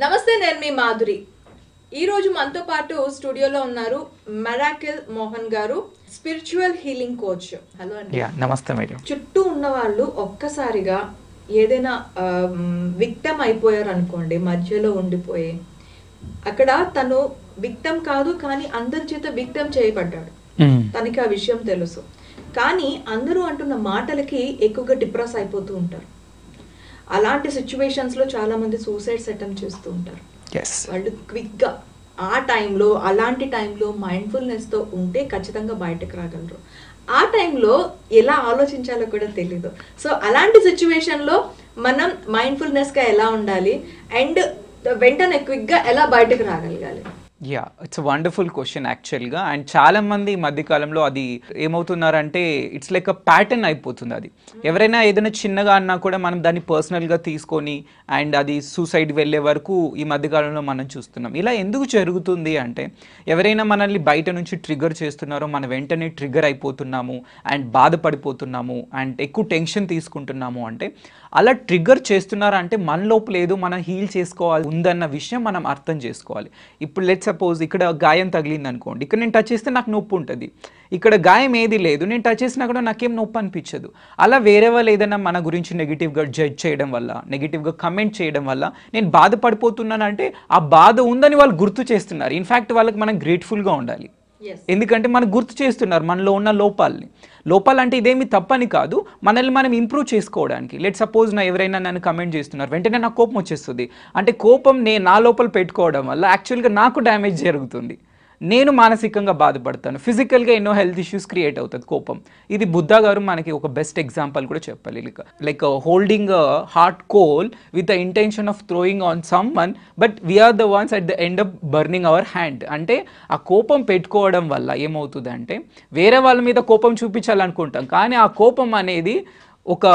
నమస్తే, నేను మీ మాధురి. ఈరోజు మనతో పాటు స్టూడియోలో ఉన్నారు మిరాకిల్ మోహన్ గారు, స్పిరిచువల్ హీలింగ్ కోచ్. హలో అండి. నమస్తే మేడం. చుట్టూ ఉన్న వాళ్ళు ఒక్కసారిగా ఏదైనా విక్టమ్ అయిపోయారు అనుకోండి, మధ్యలో ఉండిపోయి అక్కడ తను విక్టమ్ కాదు, కానీ అందరి చేత విక్టమ్ చేయబడ్డాడు. తనకి ఆ విషయం తెలుసు, కానీ అందరూ అంటున్న మాటలకి ఎక్కువగా డిప్రెస్ అయిపోతూ ఉంటారు. అలాంటి సిచ్యువేషన్స్లో చాలా మంది సూసైడ్స్ అటెంప్ట్ చేస్తూ ఉంటారు. వాళ్ళు క్విక్గా ఆ టైంలో, అలాంటి టైంలో మైండ్ఫుల్నెస్తో ఉంటే ఖచ్చితంగా బయటకు రాగలరు. ఆ టైంలో ఎలా ఆలోచించాలో కూడా తెలీదు. సో అలాంటి సిచ్యువేషన్లో మనం మైండ్ఫుల్నెస్గా ఎలా ఉండాలి అండ్ వెంటనే క్విక్గా ఎలా బయటకు రాగలగాలి? ఇట్స్ వండర్ఫుల్ క్వశ్చన్ యాక్చువల్గా. అండ్ చాలా మంది ఈ మధ్యకాలంలో అది ఏమవుతున్నారంటే ఇట్స్ లైక్ అ ప్యాటర్న్ అయిపోతుంది. అది ఎవరైనా ఏదైనా చిన్నగా అన్నా కూడా మనం దాన్ని పర్సనల్గా తీసుకొని అండ్ అది సూసైడ్ వెళ్ళే వరకు ఈ మధ్యకాలంలో మనం చూస్తున్నాం. ఇలా ఎందుకు జరుగుతుంది అంటే, ఎవరైనా మనల్ని బయట నుంచి ట్రిగర్ చేస్తున్నారో మనం వెంటనే ట్రిగర్ అయిపోతున్నాము అండ్ బాధపడిపోతున్నాము అండ్ ఎక్కువ టెన్షన్ తీసుకుంటున్నాము. అంటే అలా ట్రిగర్ చేస్తున్నారంటే మన లోపల ఏదో మనం హీల్ చేసుకోవాలి ఉందన్న విషయం మనం అర్థం చేసుకోవాలి. ఇప్పుడు లెట్స్ సపోజ్ ఇక్కడ గాయం తగిలింది అనుకోండి, ఇక్కడ నేను టచ్ చేస్తే నాకు నొప్పి ఉంటుంది, ఇక్కడ గాయం ఏది లేదు, నేను టచ్ చేసినా కూడా నాకేం నొప్పి అనిపించదు. అలా వేరే వాళ్ళు ఏదైనా మన గురించి నెగిటివ్గా జడ్జ్ చేయడం వల్ల, నెగిటివ్గా కమెంట్ చేయడం వల్ల నేను బాధపడిపోతున్నానంటే ఆ బాధ ఉందని వాళ్ళు గుర్తు చేస్తున్నారు. ఇన్ఫ్యాక్ట్ వాళ్ళకి మనం గ్రేట్ఫుల్గా ఉండాలి, ఎందుకంటే మనకు గుర్తు చేస్తున్నారు మనలో ఉన్న లోపాలని. లోపాలంటే ఇదేమి తప్పని కాదు, మనల్ని మనం ఇంప్రూవ్ చేసుకోవడానికి. లెట్ సపోజ్ ఎవరైనా నన్ను కమెంట్ చేస్తున్నారు, వెంటనే నాకు కోపం వచ్చేస్తుంది. అంటే కోపం నా లోపల పెట్టుకోవడం వల్ల యాక్చువల్గా నాకు డ్యామేజ్ జరుగుతుంది, నేను మానసికంగా బాధపడతాను, ఫిజికల్గా ఎన్నో హెల్త్ ఇష్యూస్ క్రియేట్ అవుతుంది కోపం. ఇది బుద్ధ గారు మనకి ఒక బెస్ట్ ఎగ్జాంపుల్ కూడా చెప్పాలి. Like holding hot coal with the intention of throwing on someone, but we are the ones at the end of burning our hand. అంటే ఆ కోపం పెట్టుకోవడం వల్ల ఏమవుతుంది అంటే, వేరే వాళ్ళ మీద కోపం చూపించాలనుకుంటాం, కానీ ఆ కోపం అనేది ఒక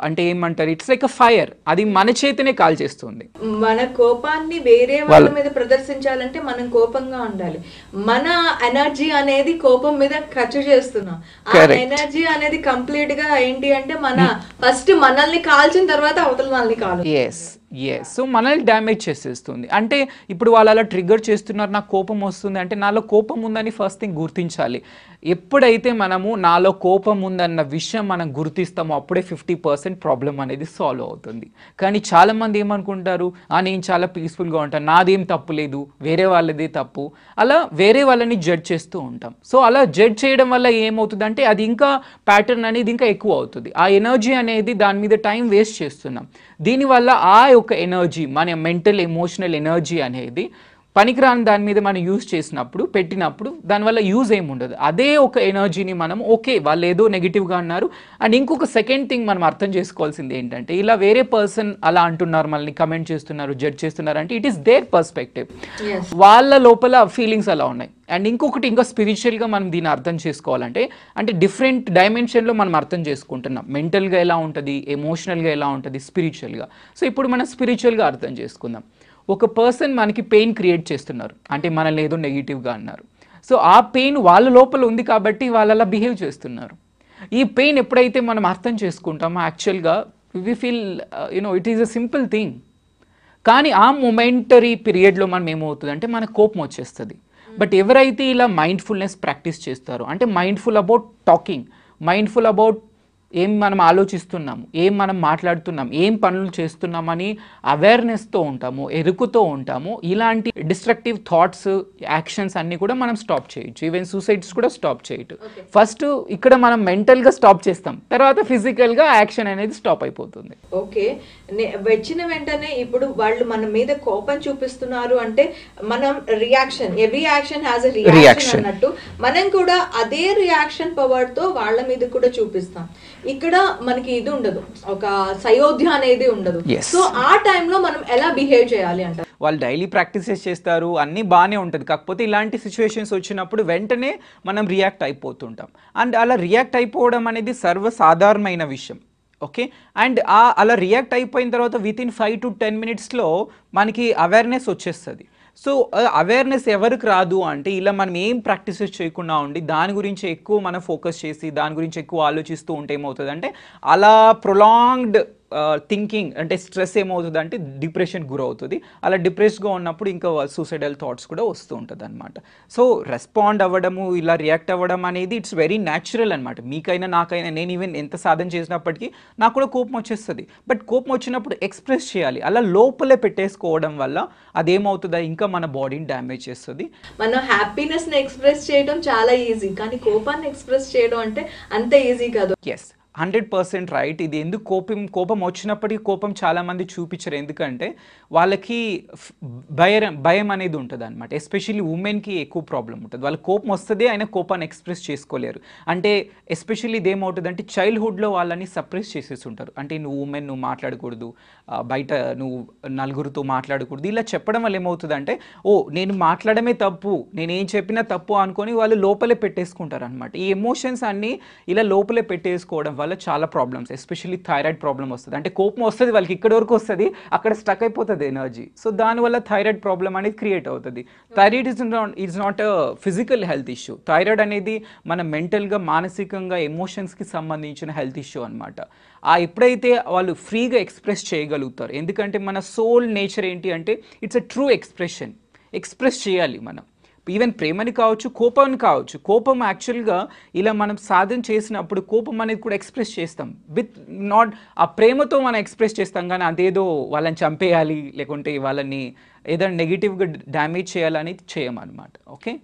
అంటే ఏమంటారు, ఇట్స్ లైక్ అ ఫైర్, అది మన చేతినే కాల్ చేస్తుంది. మన కోపాన్ని వేరే వాళ్ళ మీద ప్రదర్శించాలంటే మనం కోపంగా ఉండాలి. మన ఎనర్జీ అనేది కోపం మీద ఖర్చు చేస్తున్నాం. ఆ ఎనర్జీ అనేది కంప్లీట్ గా ఏంటి అంటే మన ఫస్ట్ మనల్ని కాల్చిన తర్వాత అవతల మనల్ని కాలు. సో మనల్ని డ్యామేజ్ చేసేస్తుంది. అంటే ఇప్పుడు వాళ్ళు అలా ట్రిగర్ చేస్తున్నారు, నాకు కోపం వస్తుంది అంటే నాలో కోపం ఉందని ఫస్ట్ థింగ్ గుర్తించాలి. ఎప్పుడైతే మనము నాలో కోపం ఉందన్న విషయం మనం గుర్తిస్తామో అప్పుడే 50% ప్రాబ్లం అనేది సాల్వ్ అవుతుంది. కానీ చాలామంది ఏమనుకుంటారు, నేను చాలా పీస్ఫుల్గా ఉంటాను, నాదేం తప్పు లేదు, వేరే వాళ్ళదే తప్పు, అలా వేరే వాళ్ళని జడ్జ్ చేస్తూ ఉంటాం. సో అలా జడ్జ్ చేయడం వల్ల ఏమవుతుంది అంటే అది ఇంకా ప్యాటర్న్ అనేది ఇంకా ఎక్కువ అవుతుంది. ఆ ఎనర్జీ అనేది దాని మీద టైం వేస్ట్ చేస్తున్నాం. దీనివల్ల ఆ యొక్క ఎనర్జీ, మన మెంటల్ ఎమోషనల్ ఎనర్జీ అనేది పనికిరాని దాని మీద మనం యూజ్ చేసినప్పుడు, పెట్టినప్పుడు దానివల్ల యూజ్ ఏమి ఉండదు. అదే ఒక ఎనర్జీని మనం ఓకే వాళ్ళు ఏదో నెగిటివ్గా అన్నారు. అండ్ ఇంకొక సెకండ్ థింగ్ మనం అర్థం చేసుకోవాల్సింది ఏంటంటే, ఇలా వేరే పర్సన్ అలా అంటున్నారు, మనల్ని కమెంట్ చేస్తున్నారు, జడ్జ్ చేస్తున్నారు అంటే ఇట్ ఈస్ దేర్ పర్స్పెక్టివ్, వాళ్ళ లోపల ఫీలింగ్స్ అలా ఉన్నాయి. అండ్ ఇంకొకటి ఇంకా స్పిరిచువల్గా మనం దీన్ని అర్థం చేసుకోవాలంటే, అంటే డిఫరెంట్ డైమెన్షన్లో మనం అర్థం చేసుకుంటున్నాం. మెంటల్గా ఎలా ఉంటుంది, ఎమోషనల్గా ఎలా ఉంటుంది, స్పిరిచువల్గా. సో ఇప్పుడు మనం స్పిరిచువల్గా అర్థం చేసుకుందాం. ఒక పర్సన్ మనకి పెయిన్ క్రియేట్ చేస్తున్నారు అంటే మనల్ని ఏదో నెగిటివ్గా అన్నారు. సో ఆ పెయిన్ వాళ్ళ లోపల ఉంది కాబట్టి వాళ్ళు అలా బిహేవ్ చేస్తున్నారు. ఈ పెయిన్ ఎప్పుడైతే మనం అర్థం చేసుకుంటామో యాక్చువల్గా we feel it is a simple thing. కానీ ఆ మొమెంటరీ పీరియడ్లో మనం ఏమవుతుంది అంటే మనకు కోపం వచ్చేస్తుంది. బట్ ఎవరైతే ఇలా మైండ్ఫుల్నెస్ ప్రాక్టీస్ చేస్తారో, అంటే mindful about talking, mindful about ఏం మనం ఆలోచిస్తున్నాము, ఏం మనం మాట్లాడుతున్నాం, ఏం పనులు చేస్తున్నామని అవేర్నెస్తో ఉంటాము, ఎరుకుతో ఉంటాము, ఇలాంటి డిస్ట్రక్టివ్ థాట్స్, యాక్షన్స్ అన్నీ కూడా మనం స్టాప్ చేయొచ్చు. ఈవెన్ సూసైడ్స్ కూడా స్టాప్ చేయొచ్చు. ఫస్ట్ ఇక్కడ మనం మెంటల్గా స్టాప్ చేస్తాం, తర్వాత ఫిజికల్గా యాక్షన్ అనేది స్టాప్ అయిపోతుంది. ఓకే, వచ్చిన వెంటనే ఇప్పుడు వాళ్ళు మన మీద కోపం చూపిస్తున్నారు అంటే మనం reaction, every action has a reaction అన్నట్టు మనం కూడా అదే రియాక్షన్ పవర్ తో వాళ్ళ మీద కూడా చూపిస్తాం. ఇక్కడ మనకి ఇది ఉండదు, ఒక సయోధ్య అనేది ఉండదు. సో ఆ టైంలో మనం ఎలా బిహేవ్ చేయాలి అంటారు? వాళ్ళు డైలీ ప్రాక్టీసెస్ చేస్తారు, అన్నీ బాగానే ఉంటుంది. కాకపోతే ఇలాంటి సిచ్యువేషన్స్ వచ్చినప్పుడు వెంటనే మనం రియాక్ట్ అయిపోతుంటాం. అండ్ అలా రియాక్ట్ అయిపోవడం అనేది సర్వసాధారణమైన విషయం. ఓకే, అండ్ అలా రియాక్ట్ అయిపోయిన తర్వాత వితిన్ 5 to 10 minutesలో మనకి అవేర్నెస్ వచ్చేస్తుంది. సో అవేర్నెస్ ఎవరికి రాదు అంటే, ఇలా మనం ఏం ప్రాక్టీసెస్ చేయకుండా ఉండి దాని గురించి ఎక్కువ మనం ఫోకస్ చేసి దాని గురించి ఎక్కువ ఆలోచిస్తూ ఉంటే ఏమవుతుంది అంటే, అలా ప్రొలాంగ్డ్ థింకింగ్ అంటే స్ట్రెస్ ఏమవుతుంది అంటే డిప్రెషన్ గురవుతుంది. అలా డిప్రెస్గా ఉన్నప్పుడు ఇంకా సూసైడల్ థాట్స్ కూడా వస్తూ ఉంటుంది అనమాట. సో రెస్పాండ్ అవ్వడము, ఇలా రియాక్ట్ అవ్వడం అనేది ఇట్స్ వెరీ న్యాచురల్ అనమాట. మీకైనా నాకైనా, నేను ఈవెన్ ఎంత సాధన చేసినప్పటికీ నాకు కూడా కోపం వచ్చేస్తుంది. బట్ కోపం వచ్చినప్పుడు ఎక్స్ప్రెస్ చేయాలి. అలా లోపలే పెట్టేసుకోవడం వల్ల అదేమవుతుందా ఇంకా మన బాడీని డ్యామేజ్ చేస్తుంది. మనం హ్యాపీనెస్ని ఎక్స్ప్రెస్ చేయడం చాలా ఈజీ, కానీ కోపాన్ని ఎక్స్ప్రెస్ చేయడం అంటే అంత ఈజీ కాదు. Yes, 100% right. ఇది ఎందుకు కోపం వచ్చినప్పటికీ కోపం చాలామంది చూపించరు. ఎందుకంటే వాళ్ళకి భయం అనేది ఉంటుంది అనమాట. ఎస్పెషల్లీ ఉమెన్కి ఎక్కువ ప్రాబ్లం ఉంటుంది. వాళ్ళకి కోపం వస్తుంది, అయినా కోపాన్ని ఎక్స్ప్రెస్ చేసుకోలేరు. అంటే ఎస్పెషల్లీ ఇది ఏమవుతుంది అంటే చైల్డ్హుడ్లో వాళ్ళని సప్రెస్ చేసేసి ఉంటారు. అంటే నువ్వు ఉమెన్, నువ్వు మాట్లాడకూడదు, బయట నువ్వు నలుగురితో మాట్లాడకూడదు, ఇలా చెప్పడం వల్ల ఏమవుతుంది అంటే ఓ నేను మాట్లాడమే తప్పు, నేనేం చెప్పినా తప్పు అనుకొని వాళ్ళు లోపలే పెట్టేసుకుంటారు అనమాట. ఈ ఎమోషన్స్ అన్నీ ఇలా లోపలే పెట్టేసుకోవడం వల్ల చాలా ప్రాబ్లమ్స్, ఎస్పెషల్లీ థైరాయిడ్ ప్రాబ్లం వస్తుంది. అంటే కోపం వస్తుంది వాళ్ళకి, ఇక్కడి వరకు వస్తుంది, అక్కడ స్టక్ అయిపోతుంది ఎనర్జీ. సో దానివల్ల థైరాయిడ్ ప్రాబ్లం అనేది క్రియేట్ అవుతుంది. Thyroid is not a physical health issue. Thyroid అనేది మన మెంటల్గా, మానసికంగా, ఎమోషన్స్కి సంబంధించిన హెల్త్ ఇష్యూ అనమాట. ఎప్పుడైతే వాళ్ళు ఫ్రీగా ఎక్స్ప్రెస్ చేయగలుగుతారు, ఎందుకంటే మన సోల్ నేచర్ ఏంటి అంటే it's a true expression. Express చేయాలి మనం. ఈవెన్ ప్రేమని కావచ్చు, కోపాన్ని కావచ్చు. కోపం యాక్చువల్గా ఇలా మనం సాధన చేసినప్పుడు కోపం అనేది కూడా ఎక్స్ప్రెస్ చేస్తాం. నాట్ ఆ ప్రేమతో మనం ఎక్స్ప్రెస్ చేస్తాం, కానీ అదేదో వాళ్ళని చంపేయాలి, లేకుంటే వాళ్ళని ఏదైనా నెగిటివ్గా డ్యామేజ్ చేయాలని చేయమన్నమాట. ఓకే,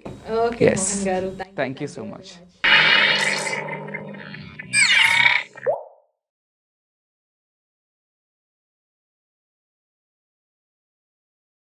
ఓకే మోహన్ గారు, థ్యాంక్ యూ సో మచ్.